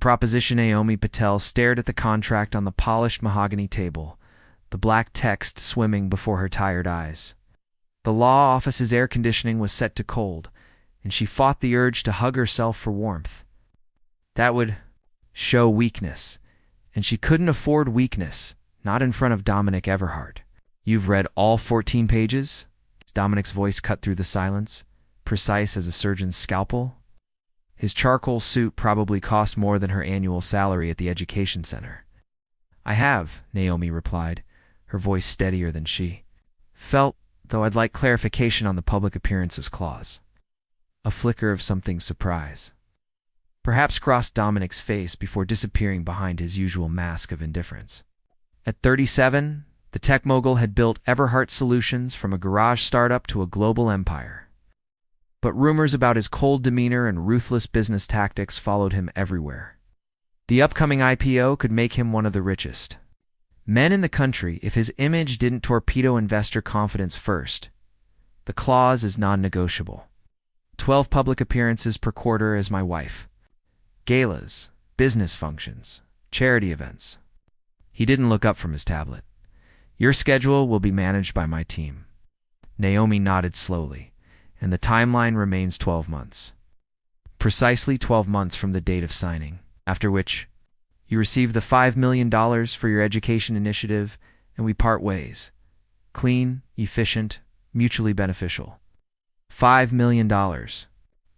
proposition. Naomi Patel stared at the contract on the polished mahogany table, the black text swimming before her tired eyes. The law office's air conditioning was set to cold, and she fought the urge to hug herself for warmth. That would show weakness, and she couldn't afford weakness, not in front of Dominic Everhart. "You've read all 14 pages?" Dominic's voice cut through the silence, precise as a surgeon's scalpel. His charcoal suit probably cost more than her annual salary at the education center. "I have," Naomi replied, her voice steadier than she felt, "though I'd like clarification on the public appearances clause." A flicker of something's surprise perhaps crossed Dominic's face before disappearing behind his usual mask of indifference. At 37, the tech mogul had built Everhart Solutions from a garage startup to a global empire. But rumors about his cold demeanor and ruthless business tactics followed him everywhere. The upcoming IPO could make him one of the richest men in the country if his image didn't torpedo investor confidence first. The clause is non-negotiable. 12 public appearances per quarter as my wife. Galas, business functions, charity events. He didn't look up from his tablet. "Your schedule will be managed by my team." Naomi nodded slowly, and the timeline remains 12 months. Precisely 12 months from the date of signing, after which you receive the $5 million for your education initiative, and we part ways. Clean, efficient, mutually beneficial. $5 million.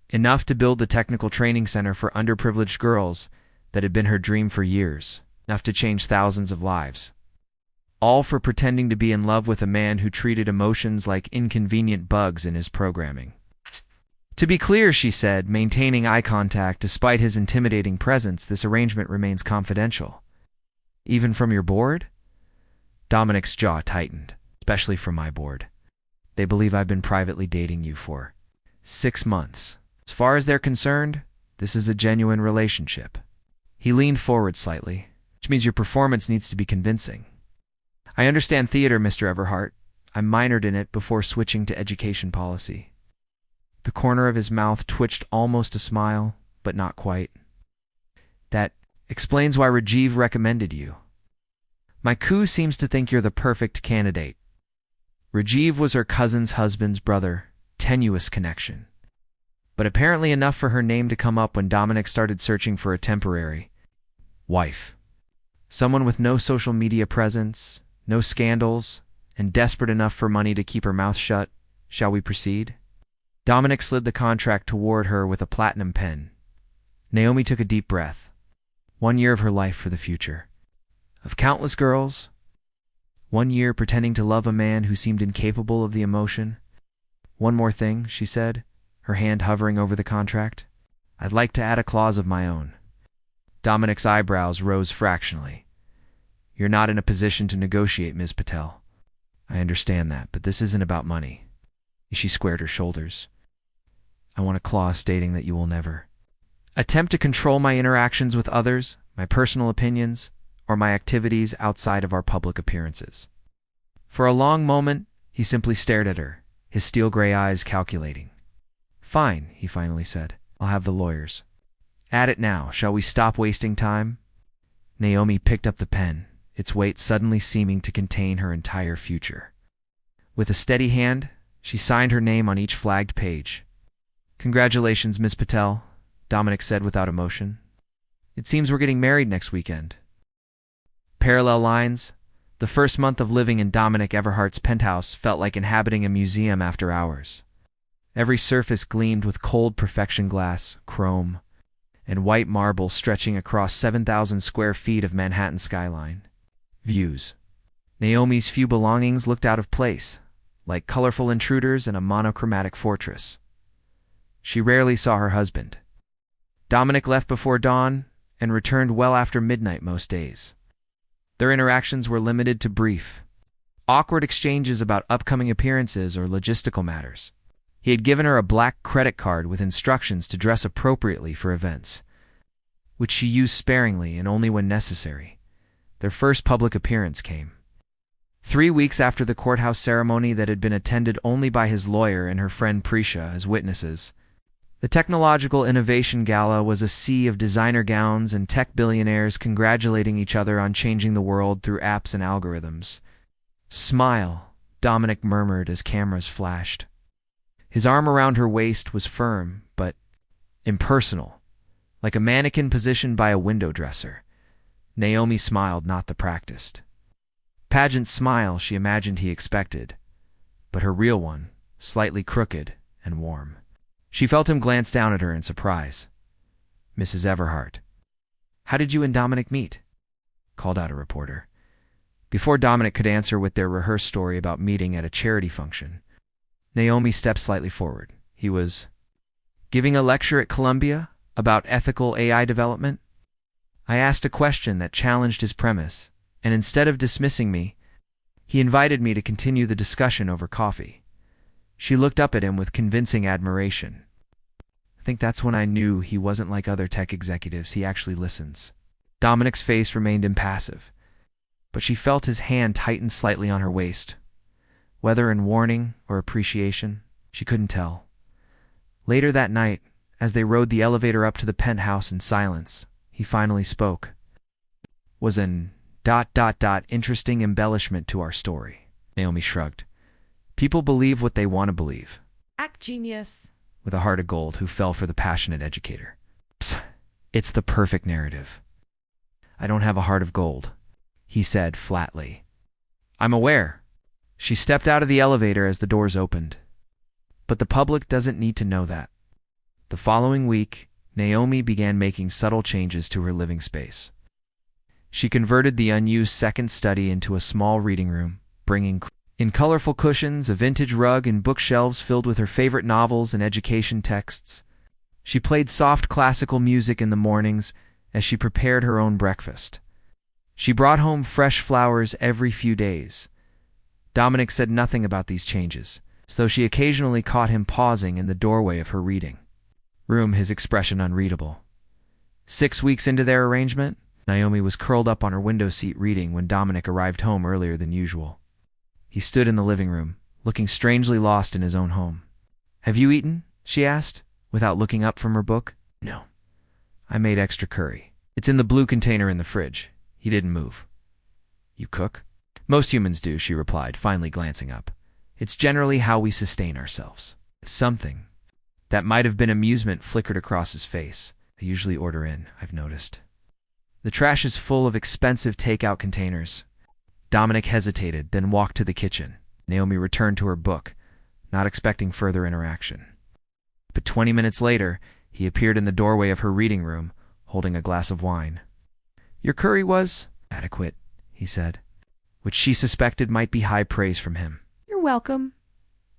Enough to build the technical training center for underprivileged girls that had been her dream for years. Enough to change thousands of lives. All for pretending to be in love with a man who treated emotions like inconvenient bugs in his programming. "To be clear," she said, maintaining eye contact despite his intimidating presence, "this arrangement remains confidential." "Even from your board?" Dominic's jaw tightened. "Especially from my board. They believe I've been privately dating you for 6 months. As far as they're concerned, this is a genuine relationship." He leaned forward slightly, "which means your performance needs to be convincing." "I understand theater, Mr. Everhart. I minored in it before switching to education policy." The corner of his mouth twitched almost a smile, but not quite. "That explains why Rajiv recommended you. My coup seems to think you're the perfect candidate." Rajiv was her cousin's husband's brother, tenuous connection. But apparently enough for her name to come up when Dominic started searching for a temporary wife. Someone with no social media presence, no scandals, and desperate enough for money to keep her mouth shut. "Shall we proceed?" Dominic slid the contract toward her with a platinum pen. Naomi took a deep breath. 1 year of her life for the future. Of countless girls. 1 year pretending to love a man who seemed incapable of the emotion. "One more thing," she said, her hand hovering over the contract. "I'd like to add a clause of my own." Dominic's eyebrows rose fractionally. "You're not in a position to negotiate, Ms. Patel. I understand that, but this isn't about money." She squared her shoulders. "I want a clause stating that you will never attempt to control my interactions with others, my personal opinions, or my activities outside of our public appearances." For a long moment, he simply stared at her, his steel gray eyes calculating. "Fine," he finally said. "I'll have the lawyers add it now. Shall we stop wasting time?" Naomi picked up the pen, its weight suddenly seeming to contain her entire future. With a steady hand, she signed her name on each flagged page. "Congratulations, Miss Patel," Dominic said without emotion. "It seems we're getting married next weekend." Parallel lines. The first month of living in Dominic Everhart's penthouse felt like inhabiting a museum after hours. Every surface gleamed with cold perfection glass, chrome, and white marble stretching across 7,000 square feet of Manhattan skyline. Views. Naomi's few belongings looked out of place, like colorful intruders in a monochromatic fortress. She rarely saw her husband. Dominic left before dawn and returned well after midnight most days. Their interactions were limited to brief, awkward exchanges about upcoming appearances or logistical matters. He had given her a black credit card with instructions to dress appropriately for events, which she used sparingly and only when necessary. Their first public appearance came 3 weeks after the courthouse ceremony that had been attended only by his lawyer and her friend Prisha as witnesses. The Technological Innovation Gala was a sea of designer gowns and tech billionaires congratulating each other on changing the world through apps and algorithms. "Smile," Dominic murmured as cameras flashed. His arm around her waist was firm, but impersonal, like a mannequin positioned by a window dresser. Naomi smiled, not the practiced pageant smile she imagined he expected, but her real one, slightly crooked and warm. She felt him glance down at her in surprise. "Mrs. Everhart." "How did you and Dominic meet?" called out a reporter. Before Dominic could answer with their rehearsed story about meeting at a charity function, Naomi stepped slightly forward. "He was giving a lecture at Columbia about ethical AI development. I asked a question that challenged his premise, and instead of dismissing me, he invited me to continue the discussion over coffee." She looked up at him with convincing admiration. "I think that's when I knew he wasn't like other tech executives. He actually listens." Dominic's face remained impassive, but she felt his hand tighten slightly on her waist. Whether in warning or appreciation, she couldn't tell. Later that night, as they rode the elevator up to the penthouse in silence, he finally spoke. "Was an ... interesting embellishment to our story." Naomi shrugged. "People believe what they want to believe." Act genius. With a heart of gold who fell for the passionate educator. "Psst, it's the perfect narrative." "I don't have a heart of gold," he said flatly. "I'm aware." She stepped out of the elevator as the doors opened. But the public doesn't need to know that. The following week, Naomi began making subtle changes to her living space. She converted the unused second study into a small reading room, bringing in colorful cushions, a vintage rug, and bookshelves filled with her favorite novels and education texts. She played soft classical music in the mornings as she prepared her own breakfast. She brought home fresh flowers every few days. Dominic said nothing about these changes, though she occasionally caught him pausing in the doorway of her reading room, his expression unreadable. 6 weeks into their arrangement, Naomi was curled up on her window seat reading when Dominic arrived home earlier than usual. He stood in the living room, looking strangely lost in his own home. "Have you eaten?" she asked, without looking up from her book. "No. I made extra curry. It's in the blue container in the fridge." He didn't move. "You cook?" "Most humans do," she replied, finally glancing up. "It's generally how we sustain ourselves." Something that might have been amusement flickered across his face. "I usually order in, I've noticed. The trash is full of expensive takeout containers." Dominic hesitated, then walked to the kitchen. Naomi returned to her book, not expecting further interaction. But 20 minutes later, he appeared in the doorway of her reading room, holding a glass of wine. "Your curry was adequate," he said, which she suspected might be high praise from him. You're welcome,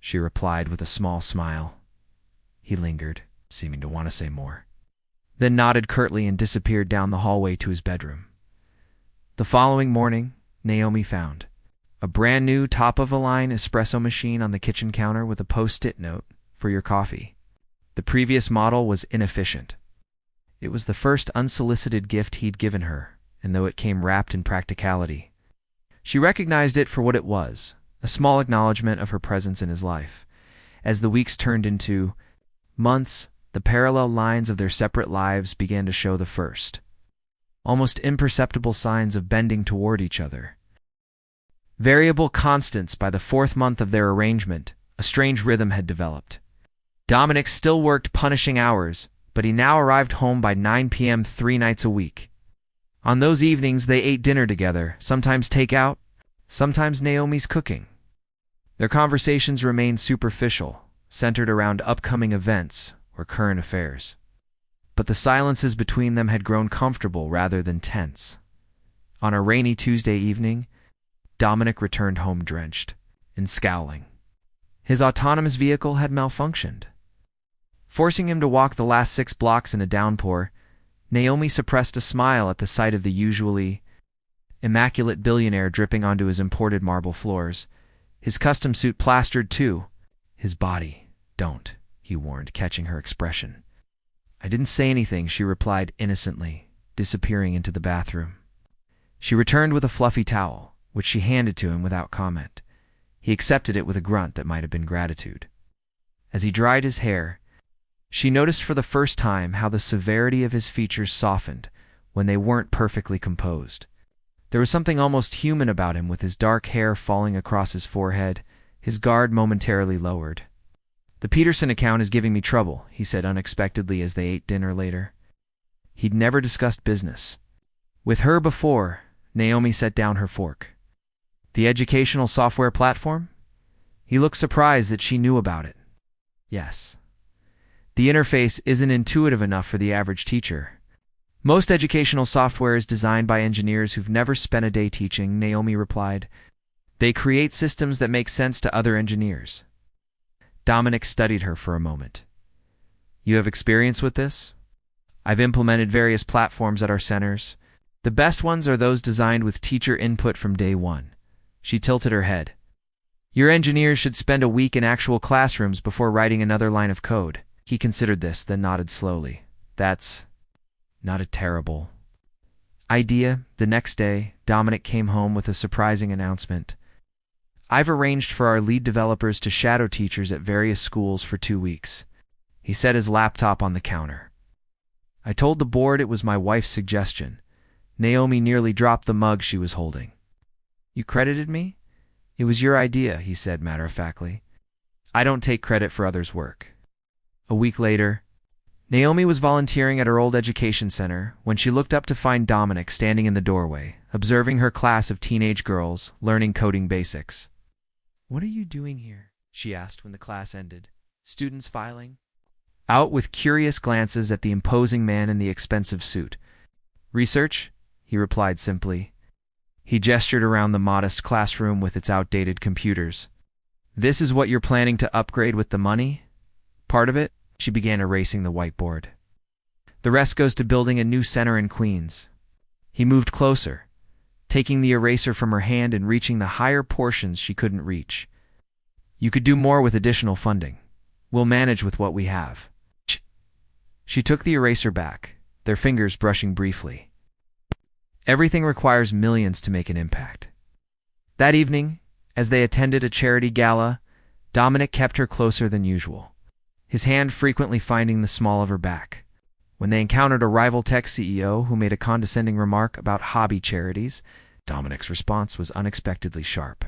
she replied with a small smile. He lingered, seeming to want to say more, then nodded curtly and disappeared down the hallway to his bedroom. The following morning, Naomi found a brand new top-of-the-line espresso machine on the kitchen counter with a post-it note, "For your coffee." The previous model was inefficient. It was the first unsolicited gift he'd given her, and though it came wrapped in practicality, she recognized it for what it was, a small acknowledgement of her presence in his life. As the weeks turned into months, the parallel lines of their separate lives began to show the first, almost imperceptible signs of bending toward each other. Variable constants by the 4th month of their arrangement, a strange rhythm had developed. Dominic still worked punishing hours, but he now arrived home by 9 p.m. 3 nights a week. On those evenings, they ate dinner together, sometimes takeout, sometimes Naomi's cooking. Their conversations remained superficial, centered around upcoming events or current affairs. But the silences between them had grown comfortable rather than tense. On a rainy Tuesday evening, Dominic returned home drenched and scowling. His autonomous vehicle had malfunctioned. Forcing him to walk the last 6 blocks in a downpour, Naomi suppressed a smile at the sight of the usually immaculate Billionaire dripping onto his imported marble floors, his custom suit plastered too. "His body, don't," he warned, catching her expression. "I didn't say anything," she replied innocently, disappearing into the bathroom. She returned with a fluffy towel, which she handed to him without comment. He accepted it with a grunt that might have been gratitude. As he dried his hair, She noticed for the first time how the severity of his features softened when they weren't perfectly composed. There was something almost human about him, with his dark hair falling across his forehead, his guard momentarily lowered. "The Peterson account is giving me trouble," he said unexpectedly as they ate dinner later. He'd never discussed business with her before. Naomi set down her fork. "The educational software platform?" He looked surprised that she knew about it. "Yes. The interface isn't intuitive enough for the average teacher. Most educational software is designed by engineers who've never spent a day teaching," Naomi replied. "They create systems that make sense to other engineers." Dominic studied her for a moment. "You have experience with this?" "I've implemented various platforms at our centers. The best ones are those designed with teacher input from day one." She tilted her head. "Your engineers should spend a week in actual classrooms before writing another line of code." He considered this, then nodded slowly. "That's not a terrible idea." The next day, Dominic came home with a surprising announcement. "I've arranged for our lead developers to shadow teachers at various schools for 2 weeks. He set his laptop on the counter. "I told the board it was my wife's suggestion." Naomi nearly dropped the mug she was holding. "You credited me? It was your idea," he said matter-of-factly. "I don't take credit for others' work." A week later, Naomi was volunteering at her old education center when she looked up to find Dominic standing in the doorway, observing her class of teenage girls learning coding basics. "What are you doing here?" she asked when the class ended. Students filing out with curious glances at the imposing man in the expensive suit. "Research," he replied simply. He gestured around the modest classroom with its outdated computers. "This is what you're planning to upgrade with the money? Part of it?" She began erasing the whiteboard. "The rest goes to building a new center in Queens." He moved closer, taking the eraser from her hand and reaching the higher portions she couldn't reach. "You could do more with additional funding. We'll manage with what we have." She took the eraser back, their fingers brushing briefly. "Everything requires millions to make an impact." That evening, as they attended a charity gala, Dominic kept her closer than usual, his hand frequently finding the small of her back. When they encountered a rival tech CEO who made a condescending remark about hobby charities, Dominic's response was unexpectedly sharp.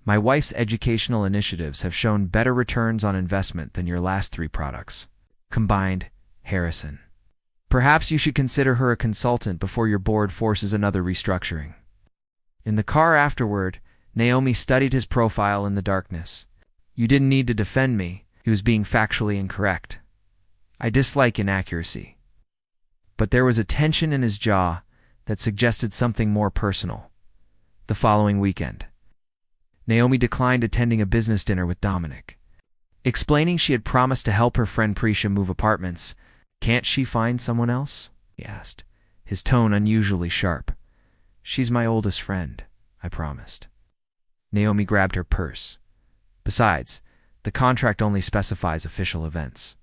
"My wife's educational initiatives have shown better returns on investment than your last 3 products combined, Harrison. Perhaps you should consider her a consultant before your board forces another restructuring." In the car afterward, Naomi studied his profile in the darkness. "You didn't need to defend me." He was being factually incorrect. "I dislike inaccuracy." But there was a tension in his jaw that suggested something more personal. The following weekend, Naomi declined attending a business dinner with Dominic, explaining she had promised to help her friend Prisha move apartments. "Can't she find someone else?" he asked, his tone unusually sharp. "She's my oldest friend, I promised." Naomi grabbed her purse. "Besides, the contract only specifies official events.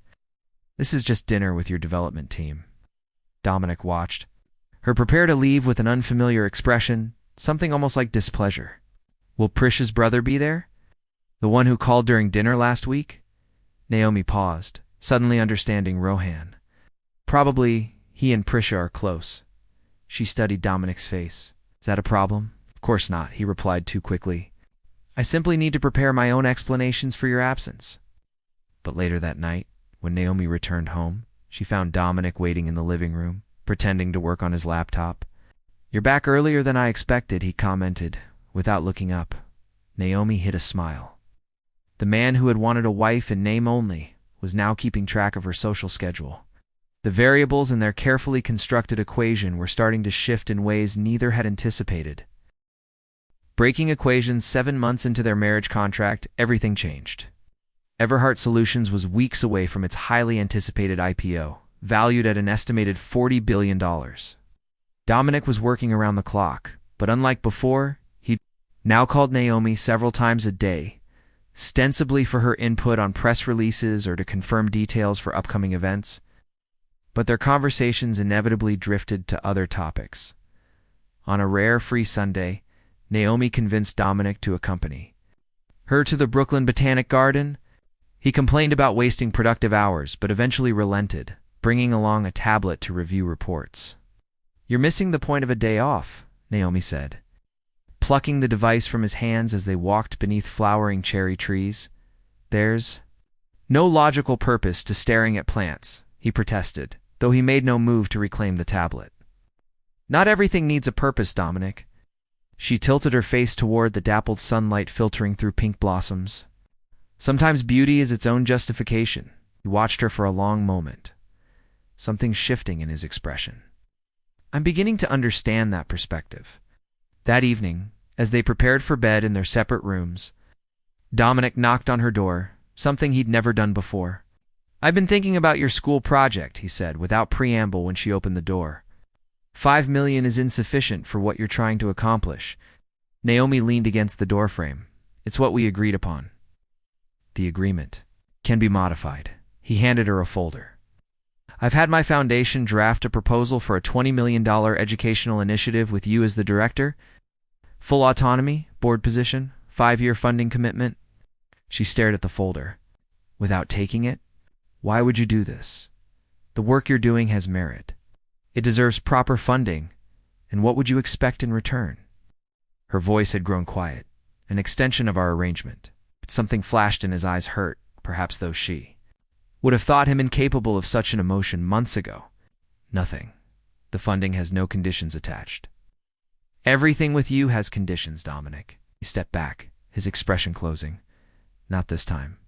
This is just dinner with your development team." Dominic watched her prepare to leave with an unfamiliar expression, something almost like displeasure. "Will Prisha's brother be there? The one who called during dinner last week?" Naomi paused, suddenly understanding Rohan. "Probably. He and Prisha are close." She studied Dominic's face. "Is that a problem?" "Of course not," he replied too quickly. "I simply need to prepare my own explanations for your absence." But later that night, when Naomi returned home, she found Dominic waiting in the living room, pretending to work on his laptop. "You're back earlier than I expected," he commented, without looking up. Naomi hid a smile. The man who had wanted a wife in name only was now keeping track of her social schedule. The variables in their carefully constructed equation were starting to shift in ways neither had anticipated. Breaking equations 7 months into their marriage contract, everything changed. Everhart Solutions was weeks away from its highly anticipated IPO, valued at an estimated $40 billion. Dominic was working around the clock, but unlike before, he now called Naomi several times a day, ostensibly for her input on press releases or to confirm details for upcoming events. But their conversations inevitably drifted to other topics. On a rare free Sunday, Naomi convinced Dominic to accompany her to the Brooklyn Botanic Garden. He complained about wasting productive hours, but eventually relented, bringing along a tablet to review reports. "You're missing the point of a day off," Naomi said, plucking the device from his hands as they walked beneath flowering cherry trees. "There's no logical purpose to staring at plants," he protested, though he made no move to reclaim the tablet. "Not everything needs a purpose, Dominic." She tilted her face toward the dappled sunlight filtering through pink blossoms. "Sometimes beauty is its own justification." He watched her for a long moment, something shifting in his expression. "I'm beginning to understand that perspective." That evening, as they prepared for bed in their separate rooms, Dominic knocked on her door, something he'd never done before. "I've been thinking about your school project," he said, without preamble when she opened the door. $5 million is insufficient for what you're trying to accomplish." Naomi leaned against the doorframe. "It's what we agreed upon." "The agreement can be modified." He handed her a folder. "I've had my foundation draft a proposal for a $20 million educational initiative with you as the director. Full autonomy, board position, 5-year funding commitment." She stared at the folder. "Without taking it? Why would you do this? The work you're doing has merit. It deserves proper funding, and what would you expect in return?" Her voice had grown quiet, an extension of our arrangement. But something flashed in his eyes hurt, perhaps though she would have thought him incapable of such an emotion months ago. "Nothing. The funding has no conditions attached." "Everything with you has conditions, Dominic." He stepped back, his expression closing. "Not this time.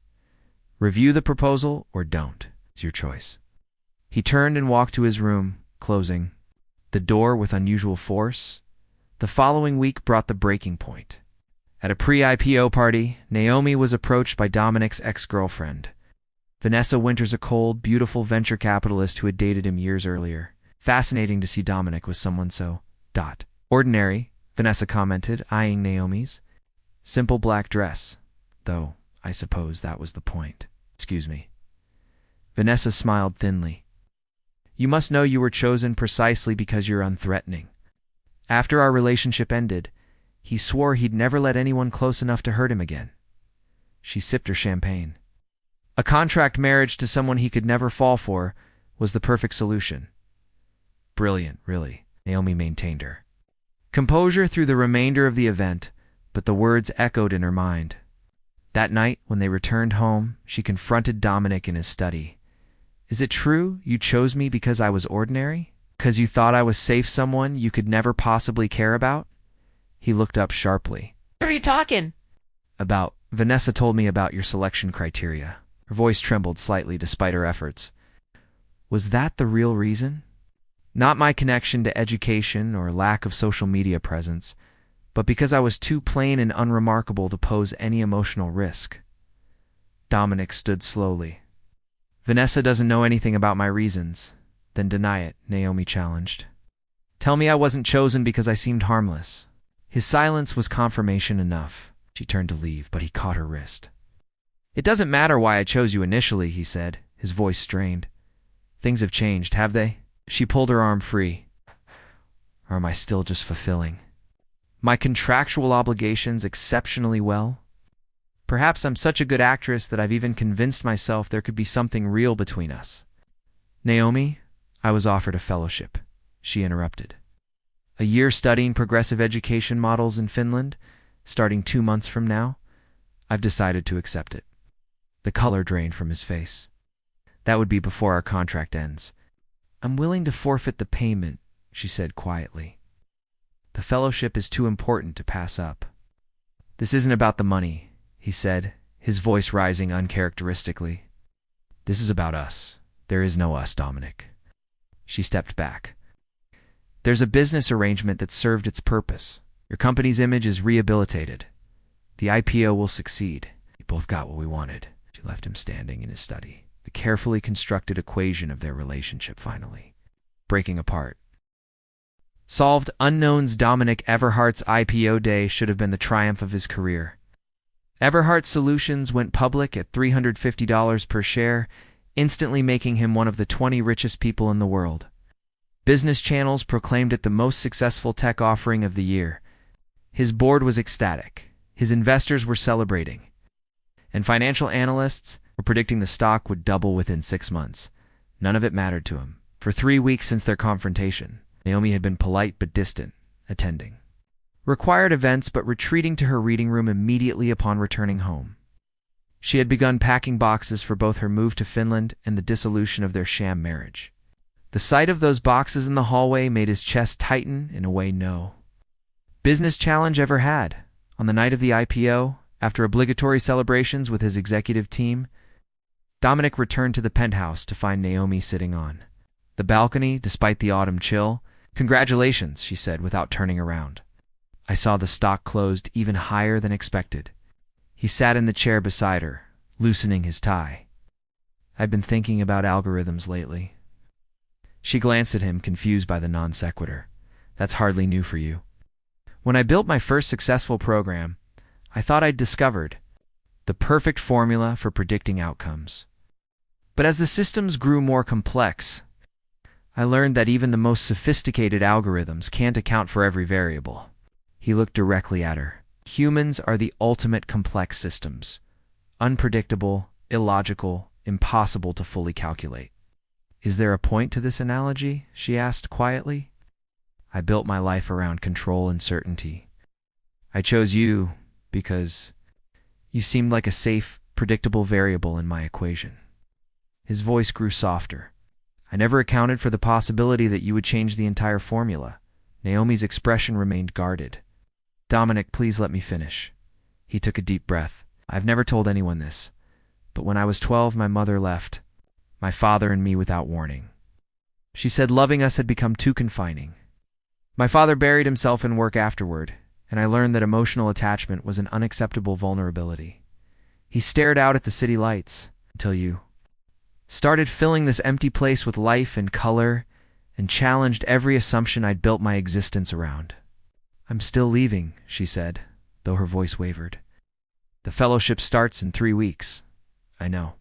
Review the proposal or don't. It's your choice." He turned and walked to his room, closing the door with unusual force. The following week brought the breaking point. At a pre-IPO party, Naomi was approached by Dominic's ex-girlfriend. Vanessa Winters, a cold, beautiful venture capitalist who had dated him years earlier. "Fascinating to see Dominic with someone so ordinary," Vanessa commented, eyeing Naomi's simple black dress. "Though, I suppose that was the point." "Excuse me." Vanessa smiled thinly. "You must know you were chosen precisely because you're unthreatening. After our relationship ended, he swore he'd never let anyone close enough to hurt him again." She sipped her champagne. "A contract marriage to someone he could never fall for was the perfect solution." "Brilliant, really," Naomi maintained her composure through the remainder of the event, but the words echoed in her mind. That night, when they returned home, she confronted Dominic in his study. "Is it true you chose me because I was ordinary? Because you thought I was safe, someone you could never possibly care about?" He looked up sharply. What are you talking "About, Vanessa told me about your selection criteria." Her voice trembled slightly despite her efforts. "Was that the real reason? Not my connection to education or lack of social media presence, but because I was too plain and unremarkable to pose any emotional risk." Dominic stood slowly. "Vanessa doesn't know anything about my reasons." "Then deny it," Naomi challenged. "Tell me I wasn't chosen because I seemed harmless." His silence was confirmation enough. She turned to leave, but he caught her wrist. "It doesn't matter why I chose you initially," he said, his voice strained. "Things have changed, have they?" She pulled her arm free. "Or am I still just fulfilling my contractual obligations exceptionally well? Perhaps I'm such a good actress that I've even convinced myself there could be something real between us." "Naomi, I was offered a fellowship," she interrupted. "A year studying progressive education models in Finland, starting 2 months from now. I've decided to accept it." The color drained from his face. "That would be before our contract ends." "I'm willing to forfeit the payment," she said quietly. "The fellowship is too important to pass up." "This isn't about the money," he said, his voice rising uncharacteristically. "This is about us. There is no us, Dominic." She stepped back. "There's a business arrangement that served its purpose. Your company's image is rehabilitated. The IPO will succeed. We both got what we wanted." She left him standing in his study, the carefully constructed equation of their relationship finally breaking apart. Solved unknowns. Dominic Everhart's IPO day should have been the triumph of his career. Everhart Solutions went public at $350 per share, instantly making him one of the 20 richest people in the world. Business channels proclaimed it the most successful tech offering of the year. His board was ecstatic. His investors were celebrating. And financial analysts, or predicting the stock would double within 6 months. None of it mattered to him. For 3 weeks since their confrontation, Naomi had been polite but distant, attending required events but retreating to her reading room immediately upon returning home. She had begun packing boxes for both her move to Finland and the dissolution of their sham marriage. The sight of those boxes in the hallway made his chest tighten in a way no business challenge ever had. On the night of the IPO, after obligatory celebrations with his executive team, Dominic returned to the penthouse to find Naomi sitting on the balcony despite the autumn chill. "Congratulations," she said without turning around. I saw the stock closed even higher than expected. He sat in the chair beside her, loosening his tie. "I've been thinking about algorithms lately." She glanced at him, confused by the non sequitur. "That's hardly new for you." "When I built my first successful program, I thought I'd discovered the perfect formula for predicting outcomes. But as the systems grew more complex, I learned that even the most sophisticated algorithms can't account for every variable." He looked directly at her. "Humans are the ultimate complex systems. Unpredictable, illogical, impossible to fully calculate." "Is there a point to this analogy?" she asked quietly. "I built my life around control and certainty. I chose you because you seemed like a safe, predictable variable in my equation." His voice grew softer. "I never accounted for the possibility that you would change the entire formula." Naomi's expression remained guarded. "Dominic, please let me finish." He took a deep breath. "I've never told anyone this, but when I was 12, my mother left my father and me without warning. She said loving us had become too confining. My father buried himself in work afterward, and I learned that emotional attachment was an unacceptable vulnerability. He stared out at the city lights until you started filling this empty place with life and color and challenged every assumption I'd built my existence around." "I'm still leaving," she said, though her voice wavered. "The fellowship starts in 3 weeks. I know."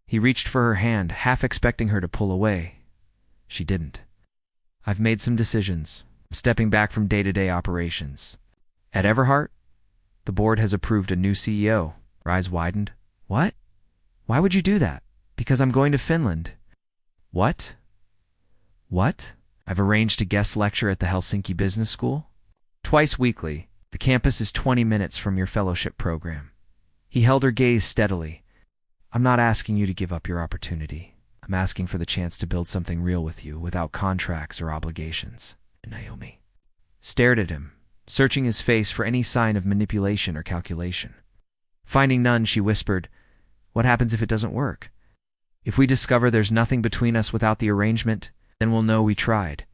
He reached for her hand, half expecting her to pull away. She didn't. "I've made some decisions. I'm stepping back from day-to-day operations. At Everhart, the board has approved a new CEO." Her eyes widened. "What? Why would you do that?" "Because I'm going to Finland." "What? What?" "I've arranged to guest lecture at the Helsinki Business School. Twice weekly. The campus is 20 minutes from your fellowship program." He held her gaze steadily. "I'm not asking you to give up your opportunity. I'm asking for the chance to build something real with you without contracts or obligations." And Naomi stared at him, searching his face for any sign of manipulation or calculation. Finding none, she whispered, "What happens if it doesn't work? If we discover there's nothing between us without the arrangement, then we'll know we tried."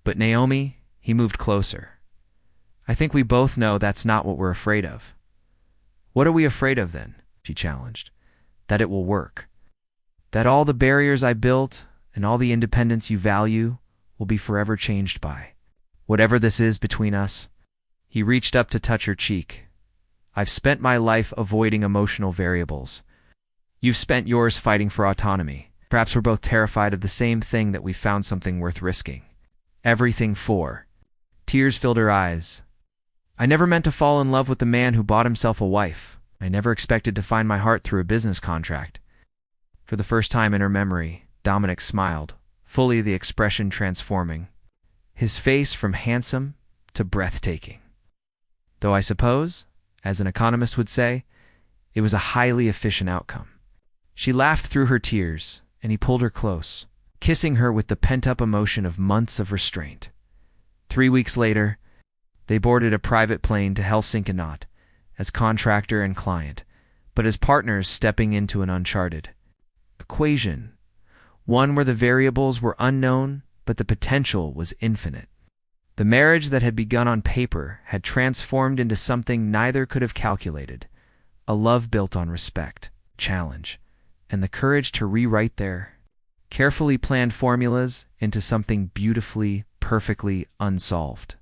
"But Naomi," he moved closer, "I think we both know that's not what we're afraid of." "What are we afraid of then?" she challenged. "That it will work. That all the barriers I built and all the independence you value will be forever changed by whatever this is between us." He reached up to touch her cheek. "I've spent my life avoiding emotional variables. You've spent yours fighting for autonomy. Perhaps we're both terrified of the same thing, that we've found something worth risking. Everything for." Tears filled her eyes. "I never meant to fall in love with the man who bought himself a wife. I never expected to find my heart through a business contract." For the first time in her memory, Dominic smiled, fully the expression transforming his face from handsome to breathtaking. "Though I suppose, as an economist would say, it was a highly efficient outcome." She laughed through her tears, and he pulled her close, kissing her with the pent-up emotion of months of restraint. 3 weeks later, they boarded a private plane to Helsinki, not as contractor and client, but as partners stepping into an uncharted equation, one where the variables were unknown, but the potential was infinite. The marriage that had begun on paper had transformed into something neither could have calculated, a love built on respect, challenge, and the courage to rewrite their carefully planned formulas into something beautifully, perfectly unsolved.